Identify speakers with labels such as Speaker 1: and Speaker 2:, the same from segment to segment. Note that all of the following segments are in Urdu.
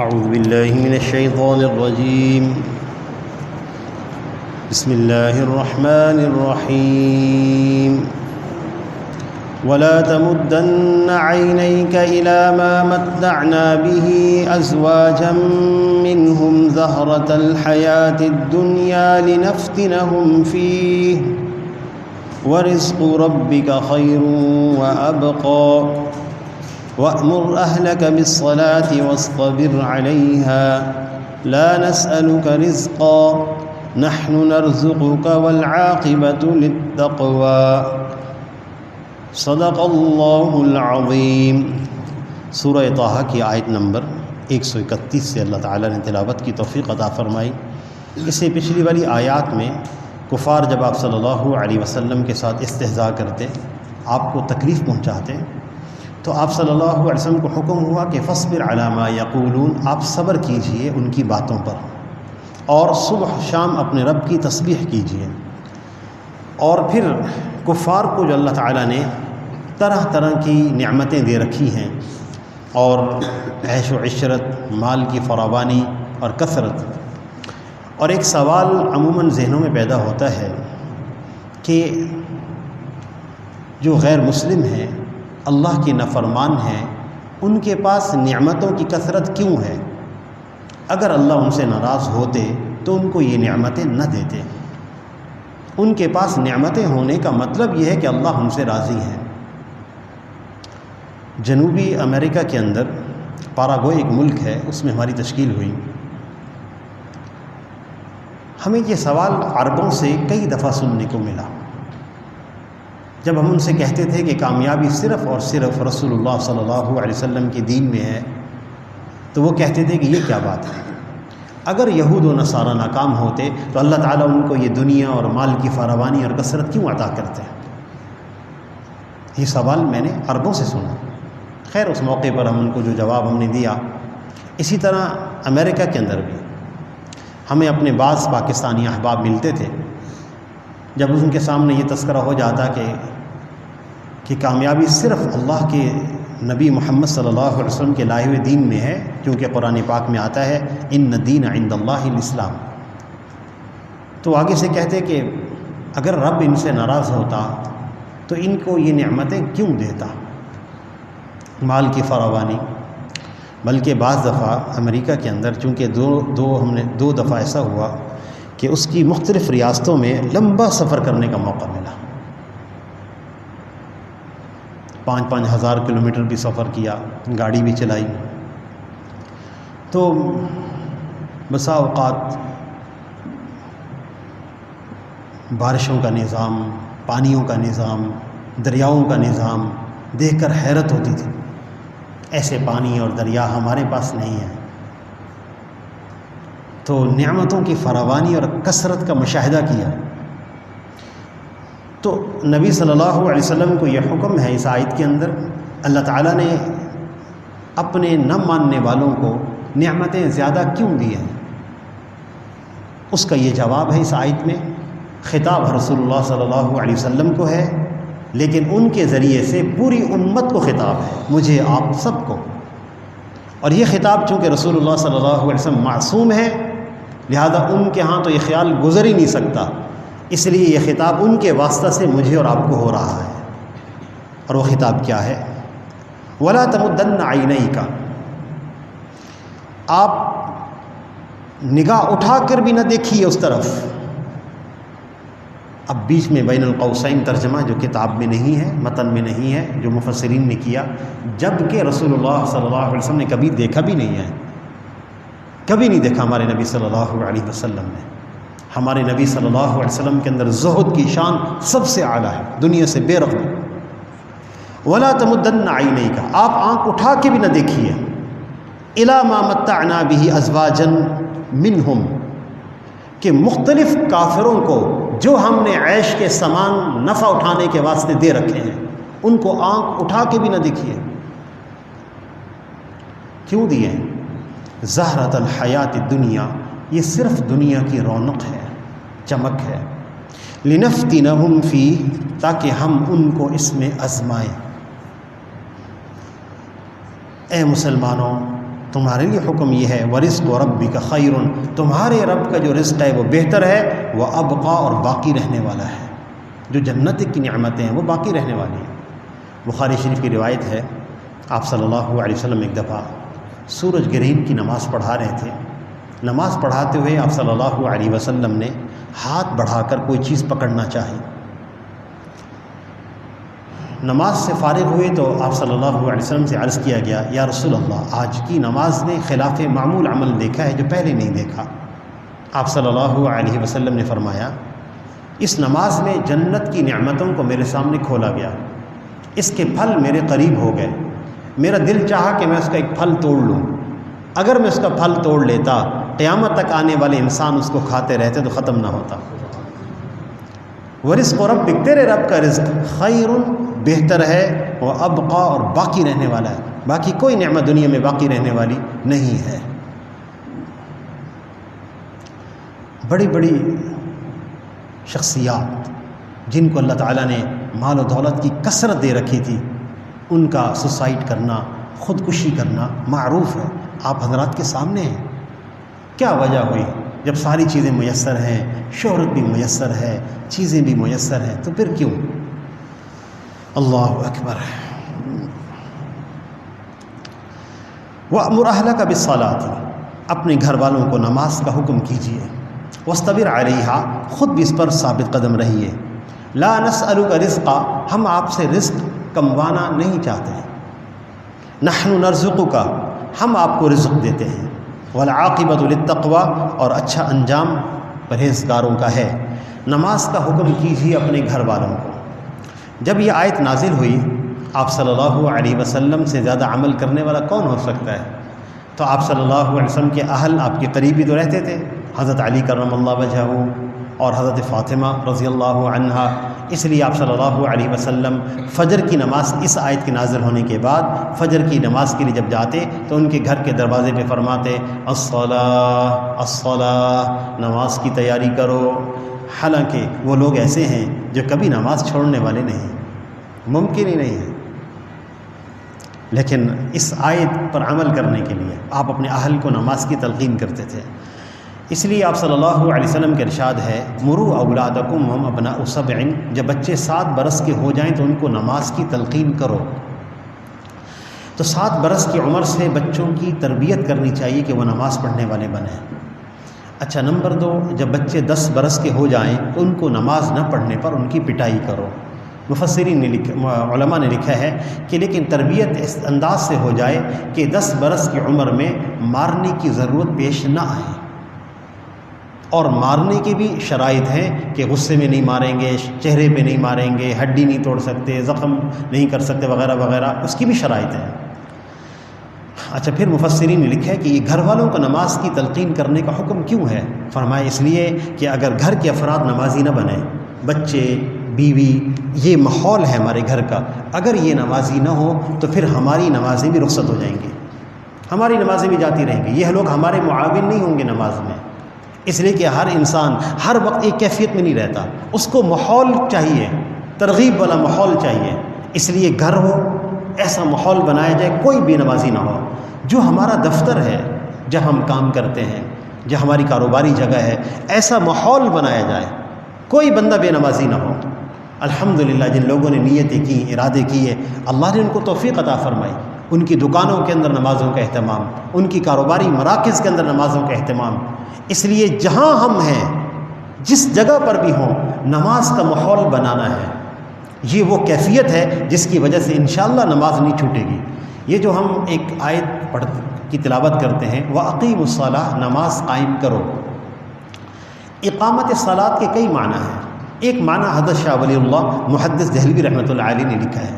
Speaker 1: اعوذ باللہ من الشیطان الرجیم بسم اللہ الرحمن الرحیم ولا تمدن عینیک الی ما متعنا به ازواجا منهم زہرة الحیاة الدنیا لنفتنهم فیہ ورزق ربک خیر وابقى وأمر أهلك بالصلاة واصطبر عليها لا نسألك رزقا نحن نرزقك والعاقبة للتقوى صدق اللہ العظیم۔ سورہ طٰہٰ کی آیت نمبر 131 سے اللہ تعالیٰ نے تلاوت کی توفیق عطا فرمائی۔ اس سے پچھلی والی آیات میں کفار جب آپ صلی اللہ علیہ وسلم کے ساتھ استہزاء کرتے، آپ کو تکلیف پہنچاتے، تو آپ صلی اللہ علیہ وسلم کو حکم ہوا کہ فاصبر علی ما یقولون، آپ صبر کیجئے ان کی باتوں پر، اور صبح شام اپنے رب کی تسبیح کیجئے۔ اور پھر کفار کو جو اللہ تعالیٰ نے طرح طرح کی نعمتیں دے رکھی ہیں، اور عیش و عشرت، مال کی فراوانی اور کثرت، اور ایک سوال عموماً ذہنوں میں پیدا ہوتا ہے کہ جو غیر مسلم ہیں، اللہ کے نافرمان ہیں، ان کے پاس نعمتوں کی کثرت کیوں ہے؟ اگر اللہ ان سے ناراض ہوتے تو ان کو یہ نعمتیں نہ دیتے۔ ان کے پاس نعمتیں ہونے کا مطلب یہ ہے کہ اللہ ان سے راضی ہیں۔ جنوبی امریکہ کے اندر پاراگوئے ایک ملک ہے، اس میں ہماری تشکیل ہوئی۔ ہمیں یہ سوال عربوں سے کئی دفعہ سننے کو ملا۔ جب ہم ان سے کہتے تھے کہ کامیابی صرف اور صرف رسول اللہ صلی اللہ علیہ وسلم کے دین میں ہے، تو وہ کہتے تھے کہ یہ کیا بات ہے؟ اگر یہود و نصارہ ناکام ہوتے تو اللہ تعالیٰ ان کو یہ دنیا اور مال کی فراوانی اور کثرت کیوں عطا کرتے ہیں؟ یہ سوال میں نے عربوں سے سنا۔ خیر، اس موقع پر ہم ان کو جو جواب ہم نے دیا، اسی طرح امریکہ کے اندر بھی ہمیں اپنے بعض پاکستانی احباب ملتے تھے۔ جب ان کے سامنے یہ تذکرہ ہو جاتا کہ کامیابی صرف اللہ کے نبی محمد صلی اللہ علیہ وسلم کے لائے ہوئے دین میں ہے، کیونکہ قرآن پاک میں آتا ہے ان الدین عند اللہ الاسلام، تو آگے سے کہتے کہ اگر رب ان سے ناراض ہوتا تو ان کو یہ نعمتیں کیوں دیتا، مال کی فراوانی۔ بلکہ بعض دفعہ امریکہ کے اندر چونکہ دو دفعہ ایسا ہوا کہ اس کی مختلف ریاستوں میں لمبا سفر کرنے کا موقع ملا، 5-5 ہزار کلومیٹر بھی سفر کیا، گاڑی بھی چلائی، تو بسا اوقات بارشوں کا نظام، پانیوں کا نظام، دریاؤں کا نظام دیکھ کر حیرت ہوتی تھی۔ ایسے پانی اور دریا ہمارے پاس نہیں ہیں۔ تو نعمتوں کی فراوانی اور کثرت کا مشاہدہ کیا۔ تو نبی صلی اللہ علیہ وسلم کو یہ حکم ہے اس آیت کے اندر، اللہ تعالیٰ نے اپنے نہ ماننے والوں کو نعمتیں زیادہ کیوں دی ہیں؟ اس کا یہ جواب ہے اس آیت میں۔ خطاب رسول اللہ صلی اللہ علیہ وسلم کو ہے، لیکن ان کے ذریعے سے پوری امت کو خطاب ہے، مجھے آپ سب کو۔ اور یہ خطاب چونکہ رسول اللہ صلی اللہ علیہ وسلم معصوم ہے، لہذا ان کے ہاں تو یہ خیال گزر ہی نہیں سکتا، اس لیے یہ خطاب ان کے واسطہ سے مجھے اور آپ کو ہو رہا ہے۔ اور وہ خطاب کیا ہے؟ وَلَا تَمُدَّنَّ عَيْنَيْكَ، آپ نگاہ اٹھا کر بھی نہ دیکھیے اس طرف۔ اب بیچ میں بین القوسین ترجمہ جو کتاب میں نہیں ہے، متن میں نہیں ہے، جو مفسرین نے کیا، جبکہ رسول اللہ صلی اللہ علیہ وسلم نے کبھی دیکھا بھی نہیں ہے، کبھی نہیں دیکھا ہمارے نبی صلی اللہ علیہ وسلم نے۔ ہمارے نبی صلی اللہ علیہ وسلم کے اندر زہد کی شان سب سے اعلیٰ ہے، دنیا سے بے رغبت۔ وَلَا تَمُدَّنَّ عَيْنَيْكَ، آپ آنکھ اٹھا کے بھی نہ دیکھیے، إِلَىٰ مَا مَتَّعْنَا بِهِ أَزْوَاجًا مِّنْهُمْ، کہ مختلف کافروں کو جو ہم نے عیش کے سامان نفع اٹھانے کے واسطے دے رکھے ہیں، ان کو آنکھ اٹھا کے بھی نہ دیکھیے۔ کیوں دیے؟ زہرۃ الحیات الدنیا، یہ صرف دنیا کی رونق ہے، چمک ہے۔ لنفتنہم فیہ، تاکہ ہم ان کو اس میں آزمائیں۔ اے مسلمانوں، تمہارے لیے حکم یہ ہے ورزق ربک خیر، تمہارے رب کا جو رزق ہے وہ بہتر ہے، وہ ابقا اور باقی رہنے والا ہے۔ جو جنت کی نعمتیں ہیں وہ باقی رہنے والی ہیں۔ بخاری شریف کی روایت ہے، آپ صلی اللہ علیہ وسلم ایک دفعہ سورج گرہن کی نماز پڑھا رہے تھے۔ نماز پڑھاتے ہوئے آپ صلی اللہ علیہ وسلم نے ہاتھ بڑھا کر کوئی چیز پکڑنا چاہی۔ نماز سے فارغ ہوئے تو آپ صلی اللہ علیہ وسلم سے عرض کیا گیا، یا رسول اللہ، آج کی نماز نے خلاف معمول عمل دیکھا ہے جو پہلے نہیں دیکھا۔ آپ صلی اللہ علیہ وسلم نے فرمایا، اس نماز میں جنت کی نعمتوں کو میرے سامنے کھولا گیا، اس کے پھل میرے قریب ہو گئے، میرا دل چاہا کہ میں اس کا ایک پھل توڑ لوں، اگر میں اس کا پھل توڑ لیتا قیامت تک آنے والے انسان اس کو کھاتے رہتے تو ختم نہ ہوتا۔ ورزق ربک، تیرے رب کا رزق خیر، بہتر ہے، وہ ابقا اور باقی رہنے والا ہے، باقی کوئی نعمت دنیا میں باقی رہنے والی نہیں ہے۔ بڑی بڑی شخصیات جن کو اللہ تعالیٰ نے مال و دولت کی کثرت دے رکھی تھی، ان کا سوسائڈ کرنا، خودکشی کرنا معروف ہے، آپ حضرات کے سامنے ہیں۔ کیا وجہ ہوئی؟ جب ساری چیزیں میسر ہیں، شہرت بھی میسر ہے، چیزیں بھی میسر ہیں، تو پھر کیوں؟ اللہ اکبر۔ وَأْمُرْ أَهْلَكَ بِالصَّلَاةِ، اپنے گھر والوں کو نماز کا حکم کیجیے، وَاسْتَبِرْ عَلَيْهَا، خود بھی اس پر ثابت قدم رہیے، لَا نَسْأَلُكَ رِزْقًا، ہم آپ سے رزق کموانا نہیں چاہتے، نَحْنُ نَرْزُقُكَ، ہم آپ کو رزق دیتے ہیں، وَالْعَاقِبَةُ لِلتَّقْوَىٰ، اور اچھا انجام پرہیزگاروں کا ہے۔ نماز کا حکم کیجیے اپنے گھر والوں کو۔ جب یہ آیت نازل ہوئی، آپ صلی اللہ علیہ وسلم سے زیادہ عمل کرنے والا کون ہو سکتا ہے؟ تو آپ صلی اللہ علیہ وسلم کے اہل آپ کے قریبی تو رہتے تھے، حضرت علی کرم اللہ وجہہ اور حضرت فاطمہ رضی اللہ عنہا، اس لیے آپ صلی اللہ علیہ وسلم فجر کی نماز، اس آیت کے نازل ہونے کے بعد فجر کی نماز کے لیے جب جاتے تو ان کے گھر کے دروازے پہ فرماتے، الصلاۃ الصلاۃ، نماز کی تیاری کرو۔ حالانکہ وہ لوگ ایسے ہیں جو کبھی نماز چھوڑنے والے نہیں، ممکن ہی نہیں ہے، لیکن اس آیت پر عمل کرنے کے لیے آپ اپنے اہل کو نماز کی تلقین کرتے تھے۔ اس لیے آپ صلی اللہ علیہ وسلم کے ارشاد ہے، مروا اولادکم وہم ابناء سبع، جب بچے 7 برس کے ہو جائیں تو ان کو نماز کی تلقین کرو۔ تو 7 برس کی عمر سے بچوں کی تربیت کرنی چاہیے کہ وہ نماز پڑھنے والے بنیں۔ اچھا، نمبر 2، جب بچے 10 برس کے ہو جائیں تو ان کو نماز نہ پڑھنے پر ان کی پٹائی کرو۔ مفسرین نے علماء نے لکھا ہے کہ لیکن تربیت اس انداز سے ہو جائے کہ 10 برس کی عمر میں مارنے کی ضرورت پیش نہ آئے، اور مارنے کے بھی شرائط ہیں کہ غصے میں نہیں ماریں گے، چہرے پہ نہیں ماریں گے، ہڈی نہیں توڑ سکتے، زخم نہیں کر سکتے، وغیرہ وغیرہ، اس کی بھی شرائط ہیں۔ اچھا، پھر مفسرین نے لکھا ہے کہ یہ گھر والوں کو نماز کی تلقین کرنے کا حکم کیوں ہے؟ فرمایا اس لیے کہ اگر گھر کے افراد نمازی نہ بنیں، بچے، بیوی، یہ ماحول ہے ہمارے گھر کا، اگر یہ نمازی نہ ہو تو پھر ہماری نمازیں بھی رخصت ہو جائیں گی، ہماری نمازیں بھی جاتی رہیں گی، یہ لوگ ہمارے معاون نہیں ہوں گے نماز میں۔ اس لیے کہ ہر انسان ہر وقت ایک کیفیت میں نہیں رہتا، اس کو ماحول چاہیے، ترغیب والا ماحول چاہیے، اس لیے گھر ہو ایسا ماحول بنایا جائے کوئی بے نمازی نہ ہو۔ جو ہمارا دفتر ہے، جہاں ہم کام کرتے ہیں، جو ہماری کاروباری جگہ ہے، ایسا ماحول بنایا جائے، کوئی بندہ بے نمازی نہ ہو۔ الحمدللہ جن لوگوں نے نیتیں کی، ارادے کیے، اللہ نے ان کو توفیق عطا فرمائی، ان کی دکانوں کے اندر نمازوں کا اہتمام، ان کی کاروباری مراکز کے اندر نمازوں کا اہتمام۔ اس لیے جہاں ہم ہیں، جس جگہ پر بھی ہوں، نماز کا ماحول بنانا ہے۔ یہ وہ کیفیت ہے جس کی وجہ سے انشاءاللہ نماز نہیں چھوٹے گی۔ یہ جو ہم ایک آیت کی تلاوت کرتے ہیں، وَأَقِیمُوا الصَّلَاةَ، نماز قائم کرو۔ اقامت صلاۃ کے کئی معنی ہیں۔ ایک معنی حضرت شاہ ولی اللہ محدث دہلوی رحمۃ اللہ علیہ نے لکھا ہے۔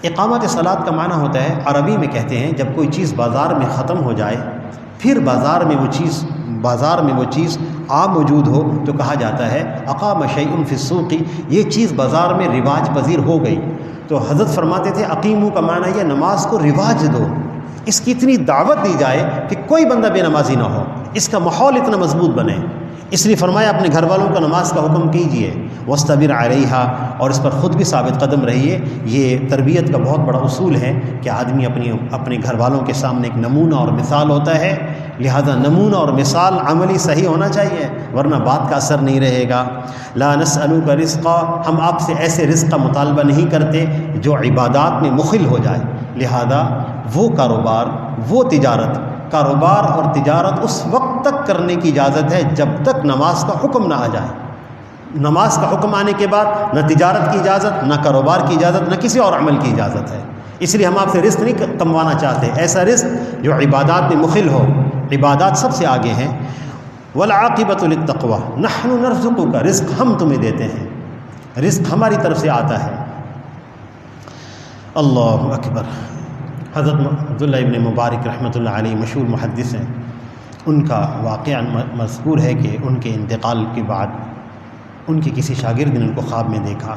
Speaker 1: اقامت صلاۃ کا معنی ہوتا ہے، عربی میں کہتے ہیں جب کوئی چیز بازار میں ختم ہو جائے، پھر بازار میں وہ چیز عام موجود ہو تو کہا جاتا ہے اقام شیء فی السوق، یہ چیز بازار میں رواج پذیر ہو گئی۔ تو حضرت فرماتے تھے اقیمو کا معنی یہ نماز کو رواج دو، اس کی اتنی دعوت دی جائے کہ کوئی بندہ بے نمازی نہ ہو، اس کا ماحول اتنا مضبوط بنے، اس لیے فرمایا اپنے گھر والوں کو نماز کا حکم کیجیے، واصطبر علیہا، اور اس پر خود بھی ثابت قدم رہیے۔ یہ تربیت کا بہت بڑا اصول ہے کہ آدمی اپنے گھر والوں کے سامنے ایک نمونہ اور مثال ہوتا ہے، لہذا نمونہ اور مثال عملی صحیح ہونا چاہیے، ورنہ بات کا اثر نہیں رہے گا۔ لا نسألک رزقا، ہم آپ سے ایسے رزق کا مطالبہ نہیں کرتے جو عبادات میں مخل ہو جائے، لہذا وہ کاروبار اور تجارت اس وقت تک کرنے کی اجازت ہے جب تک نماز کا حکم نہ آ جائے۔ نماز کا حکم آنے کے بعد نہ تجارت کی اجازت، نہ کاروبار کی اجازت، نہ کسی اور عمل کی اجازت ہے۔ اس لیے ہم آپ سے رزق نہیں کموانا چاہتے، ایسا رزق جو عبادات میں مخل ہو، عبادات سب سے آگے ہیں۔ والعاقبۃ للتقوی، نحن نرزقک، رزق ہم تمہیں دیتے ہیں، رزق ہماری طرف سے آتا ہے۔ اللہ اکبر۔ حضرت عبداللہ ابن مبارک رحمۃ اللہ علیہ مشہور محدث ہیں، ان کا واقعہ مذکور ہے کہ ان کے انتقال کے بعد ان کے کسی شاگرد نے ان کو خواب میں دیکھا،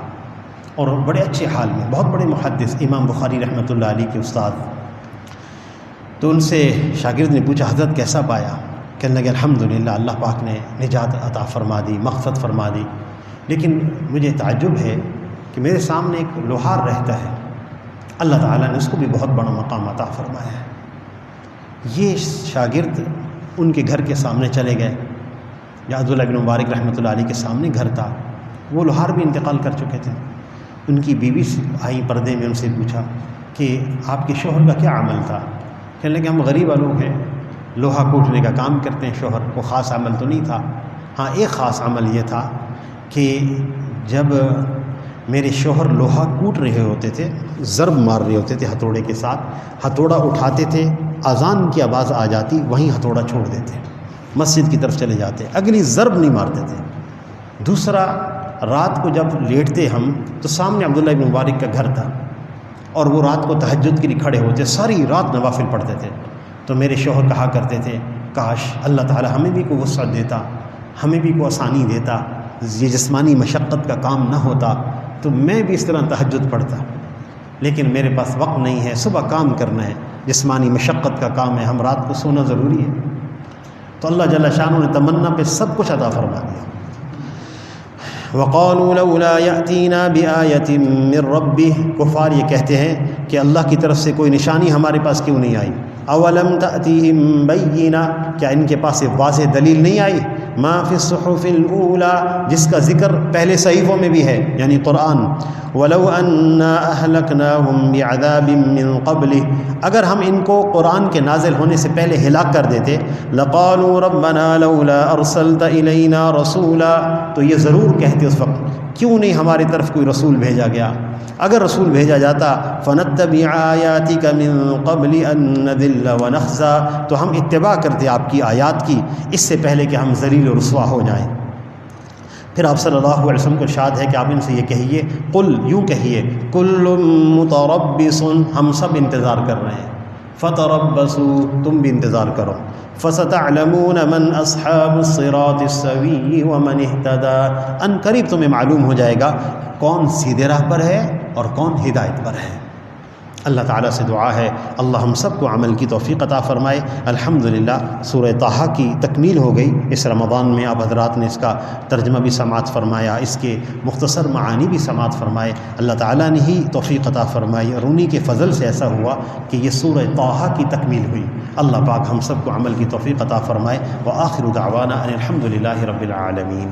Speaker 1: اور بڑے اچھے حال میں، بہت بڑے محدث، امام بخاری رحمۃ اللہ علیہ کے استاد۔ تو ان سے شاگرد نے پوچھا حضرت کیسا پایا؟ کہنے لگے الحمدللہ، اللہ پاک نے نجات عطا فرما دی، مغفرت فرما دی، لیکن مجھے تعجب ہے کہ میرے سامنے ایک لوہار رہتا ہے، اللہ تعالیٰ نے اس کو بھی بہت بڑا مقام عطا فرمایا ہے۔ یہ شاگرد ان کے گھر کے سامنے چلے گئے، یا عبداللہ بن مبارک رحمۃ اللہ علیہ کے سامنے گھر تھا، وہ لوہار بھی انتقال کر چکے تھے۔ ان کی بیوی آئی پردے میں، ان سے پوچھا کہ آپ کے شوہر کا کیا عمل تھا؟ کہنے لگے ہم غریبہ لوگ ہیں، لوہا کوٹنے کا کام کرتے ہیں، شوہر کو خاص عمل تو نہیں تھا۔ ہاں ایک خاص عمل یہ تھا کہ جب میرے شوہر لوہا کوٹ رہے ہوتے تھے، ضرب مار رہے ہوتے تھے ہتھوڑے کے ساتھ، ہتھوڑا اٹھاتے تھے، اذان کی آواز آ جاتی وہیں ہتھوڑا چھوڑ دیتے، مسجد کی طرف چلے جاتے، اگلی ضرب نہیں مارتے تھے۔ دوسرا، رات کو جب لیٹتے ہم تو سامنے عبداللہ بن مبارک کا گھر تھا، اور وہ رات کو تہجد کے لیے کھڑے ہوتے، ساری رات نوافل پڑھتے تھے۔ تو میرے شوہر کہا کرتے تھے کاش اللہ تعالی ہمیں بھی کوئی وسعت دیتا، ہمیں بھی کوئی آسانی دیتا، یہ جسمانی مشقت کا کام نہ ہوتا تو میں بھی اس طرح تہجد پڑھتا، لیکن میرے پاس وقت نہیں ہے، صبح کام کرنا ہے، جسمانی مشقت کا کام ہے، ہم رات کو سونا ضروری ہے۔ تو اللہ جل شانہ نے تمنا پہ سب کچھ عطا فرما دیا۔ وقالوا لولا يأتينا بآية من ربه، کفار یہ کہتے ہیں کہ اللہ کی طرف سے کوئی نشانی ہمارے پاس کیوں نہیں آئی؟ اولم تأتيهم بينہ، کیا ان کے پاس ایک واضح دلیل نہیں آئی؟ ما فی الصحف الاولى، جس کا ذکر پہلے صحیفوں میں بھی ہے، یعنی قرآن۔ ولو انا اہلکناہم بعذاب من قبلہ، اگر ہم ان کو قرآن کے نازل ہونے سے پہلے ہلاک کر دیتے، لقالوا ربنا لولا ارسلت الینا رسولا، تو یہ ضرور کہتے اس وقت کیوں نہیں ہماری طرف کوئی رسول بھیجا گیا، اگر رسول بھیجا جاتا، فنتبع آیاتک من قبل ان نذل ونخزى، تو ہم اتباع کرتے آپ کی آیات کی اس سے پہلے کہ ہم ذلیل و رسوا ہو جائیں۔ پھر آپ صلی اللہ علیہ وسلم کو ارشاد ہے کہ آپ ان سے یہ کہیے، قل، یوں کہیے، کل متربص، ہم سب انتظار کر رہے ہیں، فتربصوا، تم بھی انتظار کرو، فستعلمون من اصحاب الصراط السوی ومن اهتدى، ان قریب تمہیں معلوم ہو جائے گا کون سیدھے راہ پر ہے اور کون ہدایت پر ہے۔ اللہ تعالیٰ سے دعا ہے اللہ ہم سب کو عمل کی توفیق عطا فرمائے۔ الحمدللہ سورہ طٰہٰ کی تکمیل ہو گئی اس رمضان میں، آپ حضرات نے اس کا ترجمہ بھی سماعت فرمایا، اس کے مختصر معانی بھی سماعت فرمائے، اللہ تعالیٰ نے ہی توفیق عطا فرمائی، اور انہی کے فضل سے ایسا ہوا کہ یہ سورہ طٰہٰ کی تکمیل ہوئی۔ اللہ پاک ہم سب کو عمل کی توفیق عطا فرمائے۔ وآخر دعوانا ان الحمدللہ رب العالمین۔